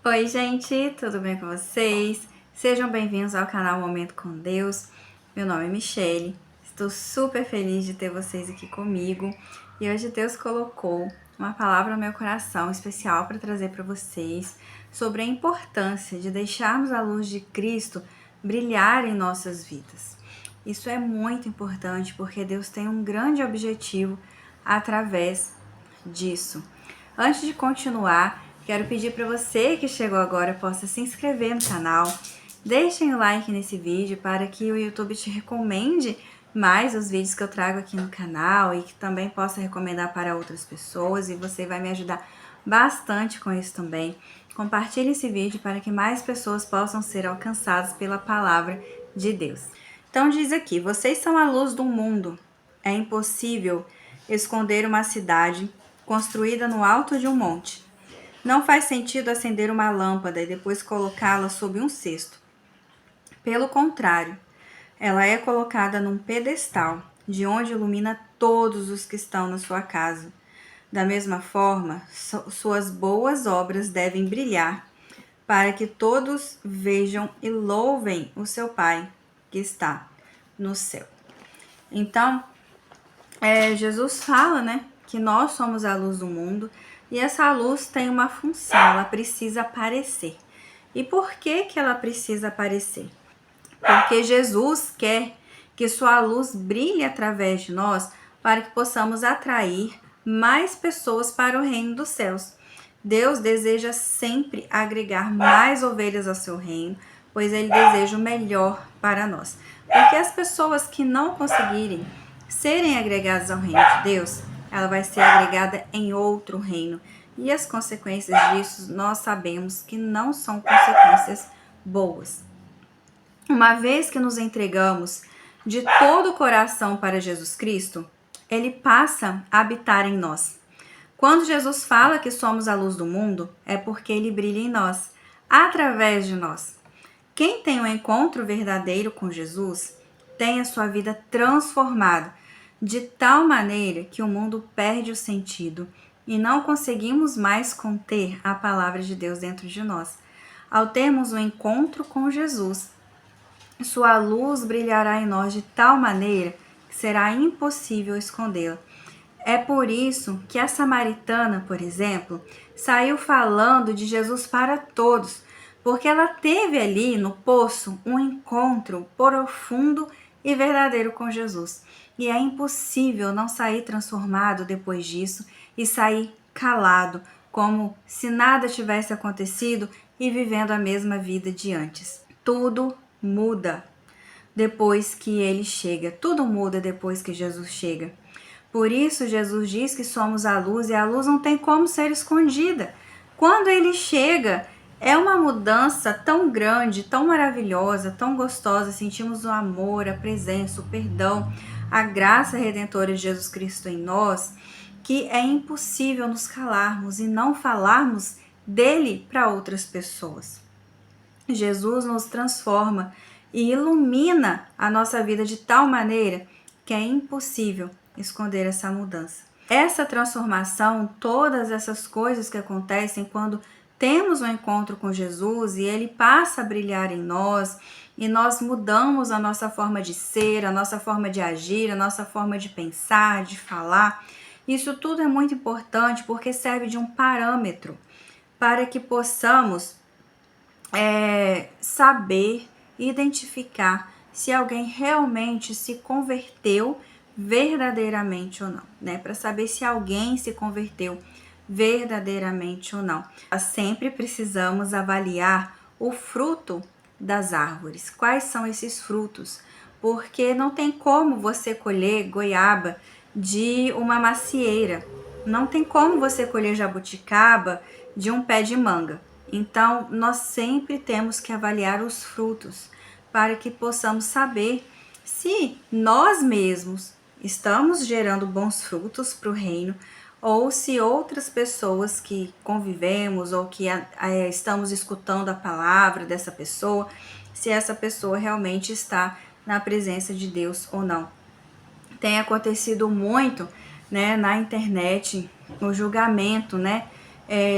Oi, gente, tudo bem com vocês? Sejam bem-vindos ao canal Momento com Deus. Meu nome é Michele, estou super feliz de ter vocês aqui comigo e hoje Deus colocou uma palavra no meu coração especial para trazer para vocês sobre a importância de deixarmos a luz de Cristo brilhar em nossas vidas. Isso é muito importante porque Deus tem um grande objetivo através disso. Antes de continuar, quero pedir para você que chegou agora possa se inscrever no canal. Deixem o like nesse vídeo para que o YouTube te recomende mais os vídeos que eu trago aqui no canal e que também possa recomendar para outras pessoas, e você vai me ajudar bastante com isso também. Compartilhe esse vídeo para que mais pessoas possam ser alcançadas pela palavra de Deus. Então diz aqui: vocês são a luz do mundo. É impossível esconder uma cidade construída no alto de um monte. Não faz sentido acender uma lâmpada e depois colocá-la sob um cesto. Pelo contrário, ela é colocada num pedestal, de onde ilumina todos os que estão na sua casa. Da mesma forma, suas boas obras devem brilhar, para que todos vejam e louvem o seu Pai que está no céu. Então, Jesus fala, né, que nós somos a luz do mundo e essa luz tem uma função, ela precisa aparecer. E por que ela precisa aparecer? Porque Jesus quer que sua luz brilhe através de nós para que possamos atrair mais pessoas para o reino dos céus. Deus deseja sempre agregar mais ovelhas ao seu reino, pois Ele deseja o melhor para nós. Porque as pessoas que não conseguirem serem agregadas ao reino de Deus, ela vai ser agregada em outro reino. E as consequências disso nós sabemos que não são consequências boas. Uma vez que nos entregamos de todo o coração para Jesus Cristo, Ele passa a habitar em nós. Quando Jesus fala que somos a luz do mundo, é porque Ele brilha em nós, através de nós. Quem tem um encontro verdadeiro com Jesus tem a sua vida transformada de tal maneira que o mundo perde o sentido e não conseguimos mais conter a palavra de Deus dentro de nós. Ao termos um encontro com Jesus, sua luz brilhará em nós de tal maneira que será impossível escondê-la. É por isso que a samaritana, por exemplo, saiu falando de Jesus para todos, porque ela teve ali no poço um encontro profundo e verdadeiro com Jesus. E é impossível não sair transformado depois disso e sair calado, como se nada tivesse acontecido e vivendo a mesma vida de antes. Tudo muda depois que ele chega. Tudo muda depois que Jesus chega. Por isso, Jesus diz que somos a luz e a luz não tem como ser escondida. Quando ele chega, é uma mudança tão grande, tão maravilhosa, tão gostosa. Sentimos o amor, a presença, o perdão, a graça redentora de Jesus Cristo em nós, que é impossível nos calarmos e não falarmos dele para outras pessoas. Jesus nos transforma e ilumina a nossa vida de tal maneira que é impossível esconder essa mudança. Essa transformação, todas essas coisas que acontecem quando temos um encontro com Jesus e ele passa a brilhar em nós e nós mudamos a nossa forma de ser, a nossa forma de agir, a nossa forma de pensar, de falar. Isso tudo é muito importante porque serve de um parâmetro para que possamos saber, identificar se alguém realmente se converteu verdadeiramente ou não, né? Para saber se alguém se converteu verdadeiramente ou não. Nós sempre precisamos avaliar o fruto das árvores. Quais são esses frutos? Porque não tem como você colher goiaba de uma macieira. Não tem como você colher jabuticaba de um pé de manga. Então, nós sempre temos que avaliar os frutos para que possamos saber se nós mesmos estamos gerando bons frutos para o reino ou se outras pessoas que convivemos ou que estamos escutando a palavra dessa pessoa, se essa pessoa realmente está na presença de Deus ou não. Tem acontecido muito, né, na internet, o julgamento, né,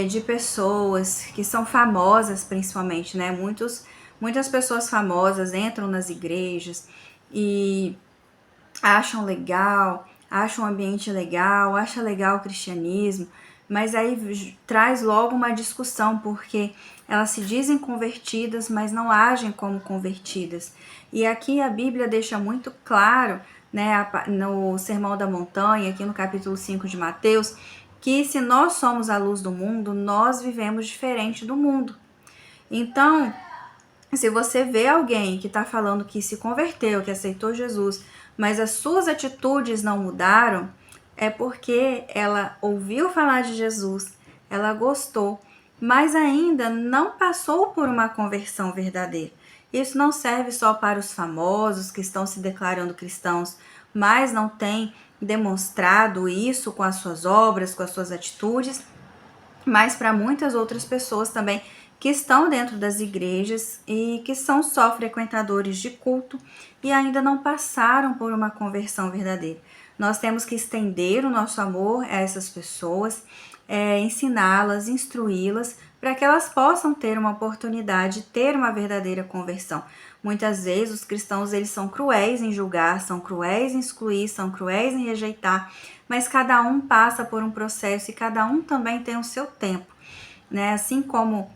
de pessoas que são famosas, principalmente, né? Muitas pessoas famosas entram nas igrejas e acham legal, acham o ambiente legal, acham legal o cristianismo, mas aí traz logo uma discussão, porque elas se dizem convertidas, mas não agem como convertidas. E aqui a Bíblia deixa muito claro, né, no Sermão da Montanha, aqui no capítulo 5 de Mateus, que se nós somos a luz do mundo, nós vivemos diferente do mundo. Então, se você vê alguém que está falando que se converteu, que aceitou Jesus, mas as suas atitudes não mudaram, é porque ela ouviu falar de Jesus, ela gostou, mas ainda não passou por uma conversão verdadeira. Isso não serve só para os famosos que estão se declarando cristãos, mas não têm demonstrado isso com as suas obras, com as suas atitudes, mas para muitas outras pessoas também que estão dentro das igrejas e que são só frequentadores de culto e ainda não passaram por uma conversão verdadeira. Nós temos que estender o nosso amor a essas pessoas, ensiná-las, instruí-las, para que elas possam ter uma oportunidade de ter uma verdadeira conversão. Muitas vezes os cristãos eles são cruéis em julgar, são cruéis em excluir, são cruéis em rejeitar, mas cada um passa por um processo e cada um também tem o seu tempo, né? Assim como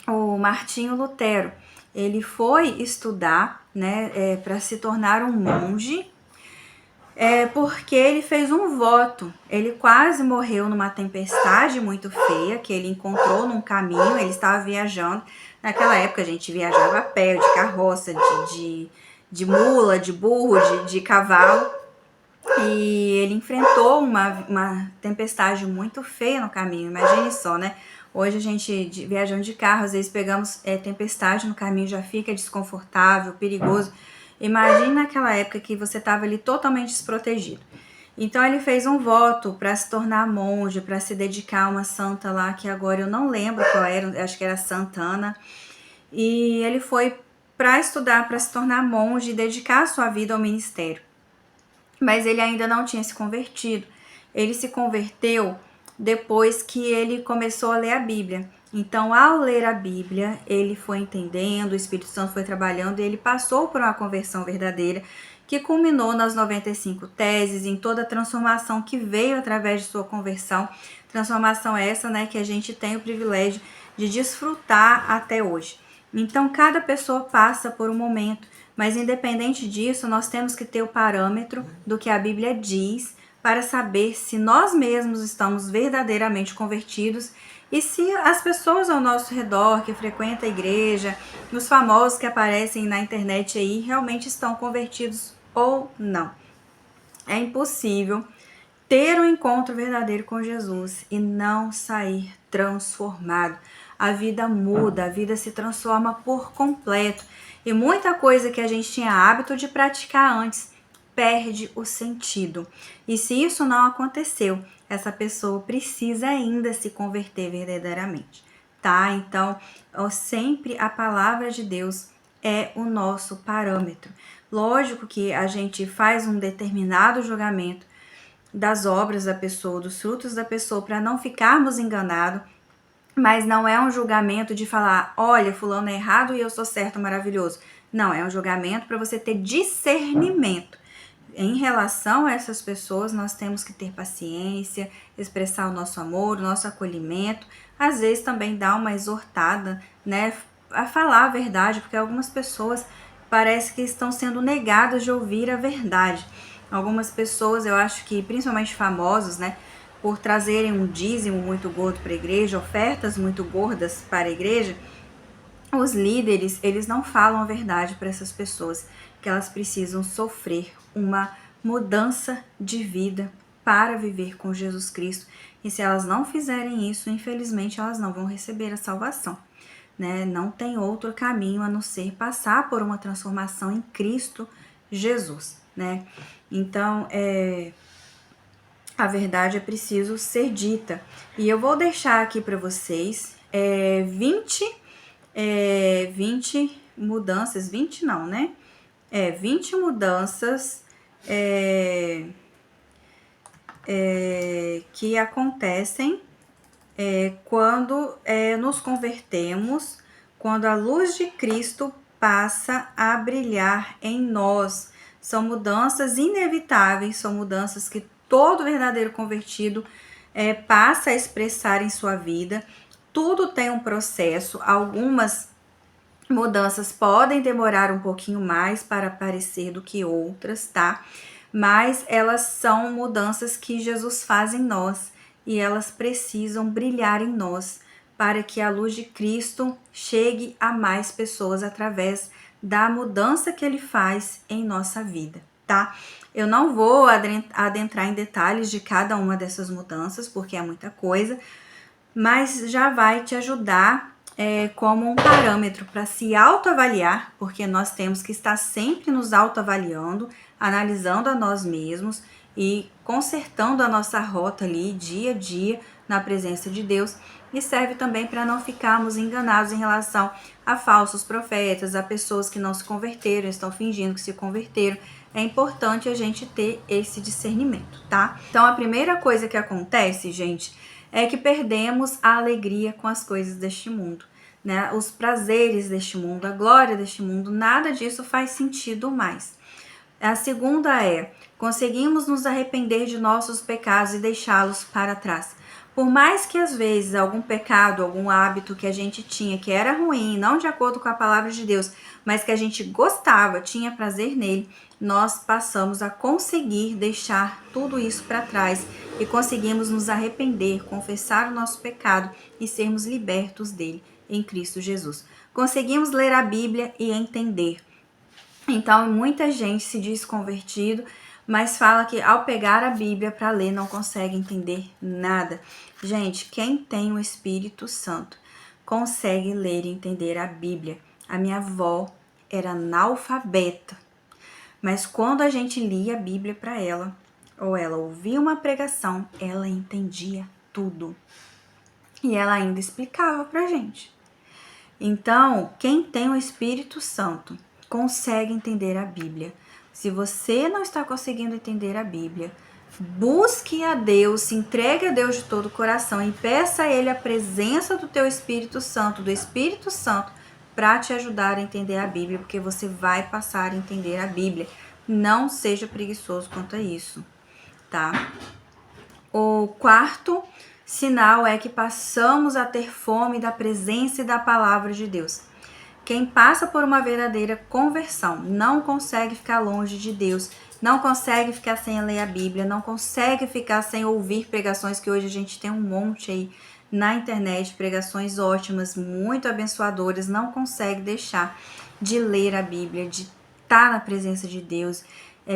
o Martinho Lutero, ele foi estudar, né, para se tornar um monge, porque ele fez um voto. Ele quase morreu numa tempestade muito feia que ele encontrou num caminho. Ele estava viajando. Naquela época a gente viajava a pé, de carroça, de mula, de burro, de cavalo. E ele enfrentou uma tempestade muito feia no caminho. Imagine só, né? Hoje a gente, viajando de carro, às vezes pegamos tempestade no caminho, já fica desconfortável, perigoso. Imagine naquela época que você estava ali totalmente desprotegido. Então ele fez um voto para se tornar monge, para se dedicar a uma santa lá, que agora eu não lembro qual era, acho que era Santa Ana. E ele foi para estudar, para se tornar monge e dedicar a sua vida ao ministério. Mas ele ainda não tinha se convertido. Ele se converteu depois que ele começou a ler a Bíblia. Então, ao ler a Bíblia, ele foi entendendo, o Espírito Santo foi trabalhando e ele passou por uma conversão verdadeira que culminou nas 95 teses, em toda a transformação que veio através de sua conversão. Transformação essa, né, que a gente tem o privilégio de desfrutar até hoje. Então, cada pessoa passa por um momento, mas independente disso, nós temos que ter o parâmetro do que a Bíblia diz para saber se nós mesmos estamos verdadeiramente convertidos e se as pessoas ao nosso redor que frequentam a igreja, os famosos que aparecem na internet aí, realmente estão convertidos ou não. É impossível ter um encontro verdadeiro com Jesus e não sair transformado. A vida muda, a vida se transforma por completo. E muita coisa que a gente tinha hábito de praticar antes perde o sentido. E se isso não aconteceu, essa pessoa precisa ainda se converter verdadeiramente, tá? Então, sempre a palavra de Deus é o nosso parâmetro. Lógico que a gente faz um determinado julgamento das obras da pessoa, dos frutos da pessoa, para não ficarmos enganados, mas não é um julgamento de falar, olha, fulano é errado e eu sou certo, maravilhoso. Não, é um julgamento para você ter discernimento. Em relação a essas pessoas, nós temos que ter paciência, expressar o nosso amor, o nosso acolhimento, às vezes também dar uma exortada, né, a falar a verdade, porque algumas pessoas parece que estão sendo negadas de ouvir a verdade. Algumas pessoas, eu acho que principalmente famosos, né, por trazerem um dízimo muito gordo para a igreja, ofertas muito gordas para a igreja, os líderes, eles não falam a verdade para essas pessoas, que elas precisam sofrer uma mudança de vida para viver com Jesus Cristo. E se elas não fizerem isso, infelizmente elas não vão receber a salvação, né? Não tem outro caminho a não ser passar por uma transformação em Cristo Jesus, né? Então, a verdade é preciso ser dita. E eu vou deixar aqui para vocês 20 mudanças, 20 não, né? 20 mudanças que acontecem quando nos convertemos, quando a luz de Cristo passa a brilhar em nós. São mudanças inevitáveis, são mudanças que todo verdadeiro convertido passa a expressar em sua vida. Tudo tem um processo, algumas mudanças podem demorar um pouquinho mais para aparecer do que outras, tá? Mas elas são mudanças que Jesus faz em nós e elas precisam brilhar em nós para que a luz de Cristo chegue a mais pessoas através da mudança que ele faz em nossa vida, tá? Eu não vou adentrar em detalhes de cada uma dessas mudanças, porque é muita coisa, mas já vai te ajudar como um parâmetro para se autoavaliar, porque nós temos que estar sempre nos autoavaliando, analisando a nós mesmos e consertando a nossa rota ali dia a dia na presença de Deus. E serve também para não ficarmos enganados em relação a falsos profetas, a pessoas que não se converteram, estão fingindo que se converteram. É importante a gente ter esse discernimento, tá? Então a primeira coisa que acontece, gente, é que perdemos a alegria com as coisas deste mundo, né? Os prazeres deste mundo, a glória deste mundo, nada disso faz sentido mais. A segunda conseguimos nos arrepender de nossos pecados e deixá-los para trás. Por mais que às vezes algum pecado, algum hábito que a gente tinha que era ruim, não de acordo com a palavra de Deus, mas que a gente gostava, tinha prazer nele, nós passamos a conseguir deixar tudo isso para trás e conseguimos nos arrepender, confessar o nosso pecado e sermos libertos dele em Cristo Jesus. Conseguimos ler a Bíblia e entender. Então, muita gente se diz convertido, mas fala que ao pegar a Bíblia para ler não consegue entender nada. Gente, quem tem o Espírito Santo consegue ler e entender a Bíblia. A minha avó era analfabeta, mas quando a gente lia a Bíblia para ela, ou ela ouvia uma pregação, ela entendia tudo. E ela ainda explicava pra gente. Então, quem tem o Espírito Santo consegue entender a Bíblia. Se você não está conseguindo entender a Bíblia, busque a Deus, se entregue a Deus de todo o coração e peça a Ele a presença do teu Espírito Santo, para te ajudar a entender a Bíblia, porque você vai passar a entender a Bíblia. Não seja preguiçoso quanto a isso, tá? O quarto sinal é que passamos a ter fome da presença e da palavra de Deus. Quem passa por uma verdadeira conversão não consegue ficar longe de Deus, não consegue ficar sem ler a Bíblia, não consegue ficar sem ouvir pregações, que hoje a gente tem um monte aí na internet, pregações ótimas, muito abençoadoras, não consegue deixar de ler a Bíblia, de estar na presença de Deus.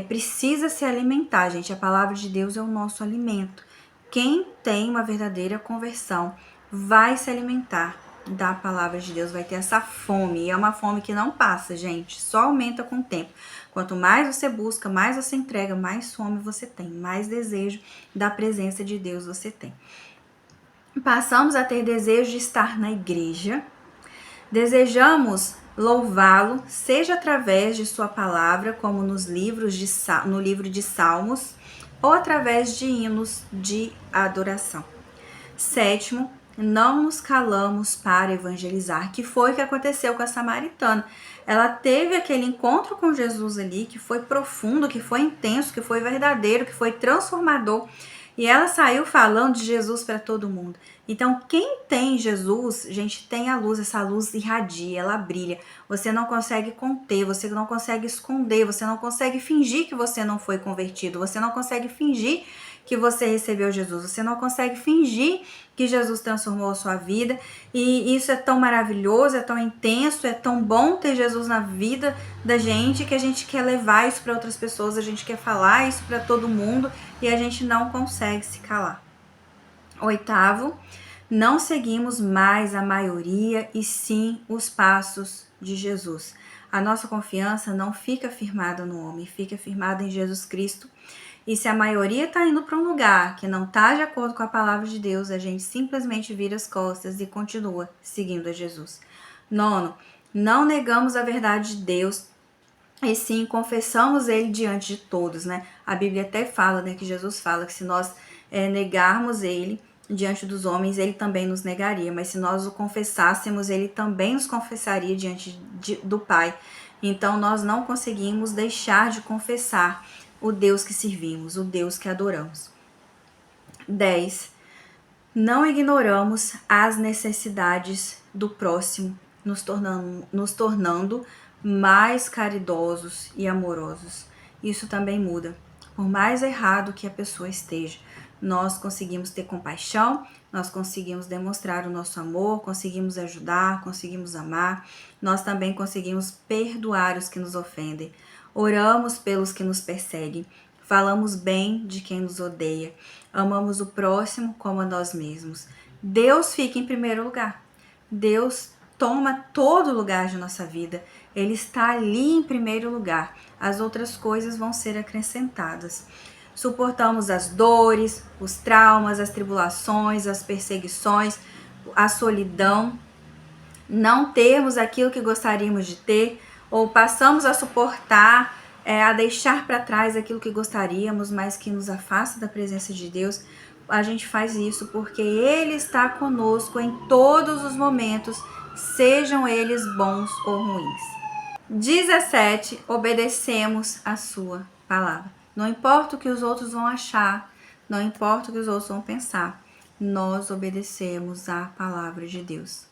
Precisa se alimentar, gente. A palavra de Deus é o nosso alimento. Quem tem uma verdadeira conversão vai se alimentar da palavra de Deus, vai ter essa fome, e é uma fome que não passa, gente, só aumenta com o tempo. Quanto mais você busca, mais você entrega, mais fome você tem, mais desejo da presença de Deus você tem. Passamos a ter desejo de estar na igreja, desejamos louvá-lo, seja através de sua palavra, como no livro de Salmos, ou através de hinos de adoração. Sétimo, não nos calamos para evangelizar, que foi o que aconteceu com a samaritana. Ela teve aquele encontro com Jesus ali, que foi profundo, que foi intenso, que foi verdadeiro, que foi transformador. E ela saiu falando de Jesus para todo mundo. Então, quem tem Jesus, gente, tem a luz, essa luz irradia, ela brilha. Você não consegue conter, você não consegue esconder, você não consegue fingir que você não foi convertido, você não consegue fingir que você recebeu Jesus, você não consegue fingir que Jesus transformou a sua vida. E isso é tão maravilhoso, é tão intenso, é tão bom ter Jesus na vida da gente, que a gente quer levar isso para outras pessoas, a gente quer falar isso para todo mundo e a gente não consegue se calar. Oitavo, não seguimos mais a maioria e sim os passos de Jesus. A nossa confiança não fica firmada no homem, fica firmada em Jesus Cristo. E se a maioria está indo para um lugar que não está de acordo com a palavra de Deus, a gente simplesmente vira as costas e continua seguindo a Jesus. Nono, não negamos a verdade de Deus, e sim confessamos ele diante de todos, né? A Bíblia até fala, né, que Jesus fala que se nós negarmos ele, diante dos homens, ele também nos negaria, mas se nós o confessássemos, ele também nos confessaria diante do Pai. Então nós não conseguimos deixar de confessar o Deus que servimos, o Deus que adoramos. 10. Não ignoramos as necessidades do próximo, nos tornando mais caridosos e amorosos. Isso também muda. Por mais errado que a pessoa esteja, nós conseguimos ter compaixão, nós conseguimos demonstrar o nosso amor, conseguimos ajudar, conseguimos amar, nós também conseguimos perdoar os que nos ofendem. Oramos pelos que nos perseguem, falamos bem de quem nos odeia, amamos o próximo como a nós mesmos. Deus fica em primeiro lugar. Deus toma todo lugar de nossa vida. Ele está ali em primeiro lugar. As outras coisas vão ser acrescentadas. Suportamos as dores, os traumas, as tribulações, as perseguições, a solidão, não termos aquilo que gostaríamos de ter, ou passamos a suportar, a deixar para trás aquilo que gostaríamos, mas que nos afasta da presença de Deus. A gente faz isso porque Ele está conosco em todos os momentos, sejam eles bons ou ruins. 17. Obedecemos a sua palavra. Não importa o que os outros vão achar, não importa o que os outros vão pensar, nós obedecemos a palavra de Deus.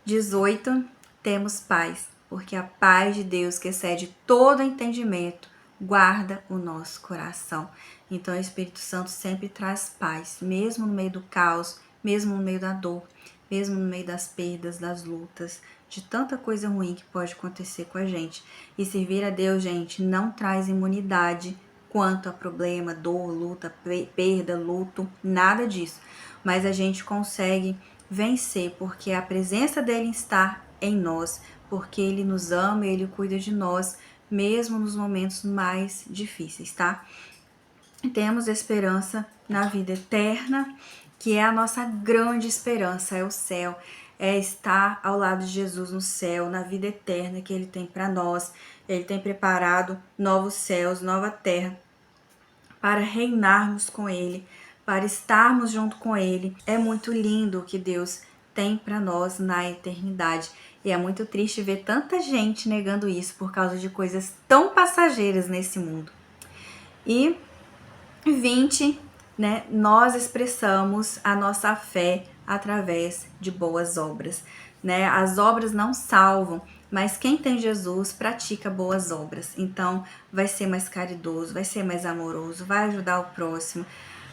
18. Temos paz, porque a paz de Deus, que excede todo entendimento, guarda o nosso coração. Então o Espírito Santo sempre traz paz, mesmo no meio do caos, mesmo no meio da dor, mesmo no meio das perdas, das lutas, de tanta coisa ruim que pode acontecer com a gente. E servir a Deus, gente, não traz imunidade quanto a problema, dor, luta, perda, luto, nada disso. Mas a gente consegue vencer, porque a presença dele está em nós, porque ele nos ama e ele cuida de nós, mesmo nos momentos mais difíceis, tá? Temos esperança na vida eterna, que é a nossa grande esperança, é o céu, é estar ao lado de Jesus no céu, na vida eterna que ele tem para nós. Ele tem preparado novos céus, nova terra, para reinarmos com ele, para estarmos junto com ele. É muito lindo o que Deus tem para nós na eternidade. E é muito triste ver tanta gente negando isso por causa de coisas tão passageiras nesse mundo. E 20, né? Nós expressamos a nossa fé através de boas obras, né? As obras não salvam, mas quem tem Jesus pratica boas obras. Então, vai ser mais caridoso, vai ser mais amoroso, vai ajudar o próximo,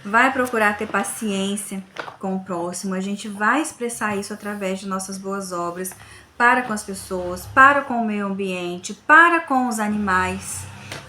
vai procurar ter paciência com o próximo. A gente vai expressar isso através de nossas boas obras para com as pessoas, para com o meio ambiente, para com os animais.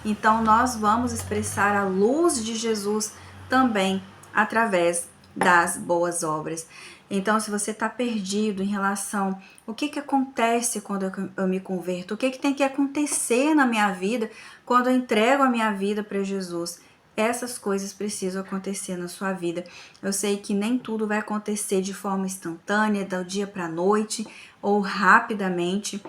Então, nós vamos expressar a luz de Jesus também através das boas obras. Então, se você está perdido em relação ao que acontece quando eu me converto, o que tem que acontecer na minha vida quando eu entrego a minha vida para Jesus, essas coisas precisam acontecer na sua vida. Eu sei que nem tudo vai acontecer de forma instantânea, do dia para a noite ou rapidamente,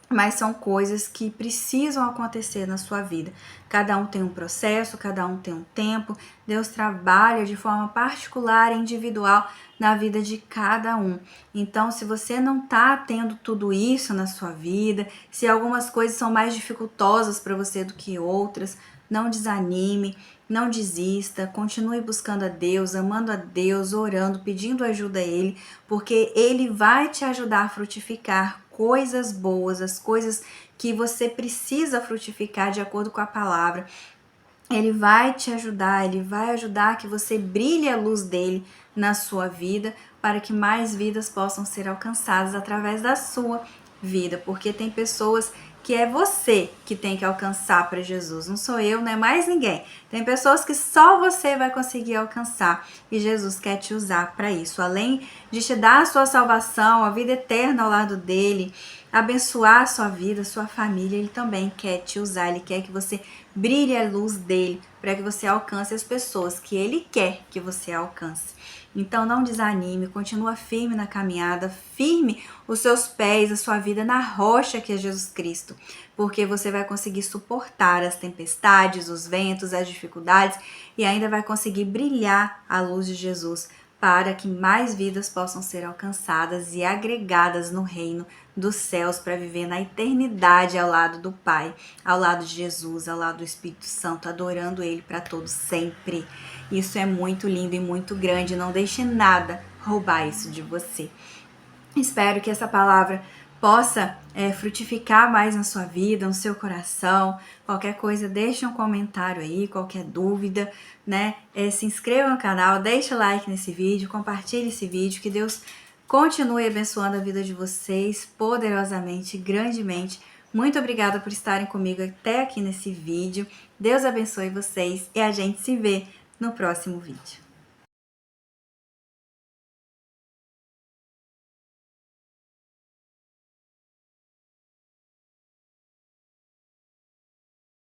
mas são coisas que precisam acontecer na sua vida. Cada um tem um processo, cada um tem um tempo. Deus trabalha de forma particular e individual na vida de cada um. Então, se você não está tendo tudo isso na sua vida, se algumas coisas são mais dificultosas para você do que outras, não desanime, não desista, continue buscando a Deus, amando a Deus, orando, pedindo ajuda a Ele, porque Ele vai te ajudar a frutificar coisas boas, as coisas que você precisa frutificar de acordo com a palavra. Ele vai te ajudar, ele vai ajudar que você brilhe a luz dele na sua vida, para que mais vidas possam ser alcançadas através da sua vida, porque tem pessoas que é você que tem que alcançar para Jesus, não sou eu, não é mais ninguém. Tem pessoas que só você vai conseguir alcançar e Jesus quer te usar para isso. Além de te dar a sua salvação, a vida eterna ao lado dele, abençoar a sua vida, a sua família, ele também quer te usar, ele quer que você brilhe a luz dele para que você alcance as pessoas que ele quer que você alcance. Então não desanime, continua firme na caminhada, firme os seus pés, a sua vida na rocha que é Jesus Cristo, porque você vai conseguir suportar as tempestades, os ventos, as dificuldades e ainda vai conseguir brilhar a luz de Jesus para que mais vidas possam ser alcançadas e agregadas no reino dos céus para viver na eternidade ao lado do Pai, ao lado de Jesus, ao lado do Espírito Santo, adorando Ele para todos sempre. Isso é muito lindo e muito grande, não deixe nada roubar isso de você. Espero que essa palavra possa frutificar mais na sua vida, no seu coração. Qualquer coisa, deixa um comentário aí, qualquer dúvida, né? Se inscreva no canal, deixa o like nesse vídeo, compartilhe esse vídeo, que Deus continue abençoando a vida de vocês poderosamente, grandemente. Muito obrigada por estarem comigo até aqui nesse vídeo. Deus abençoe vocês e a gente se vê no próximo vídeo.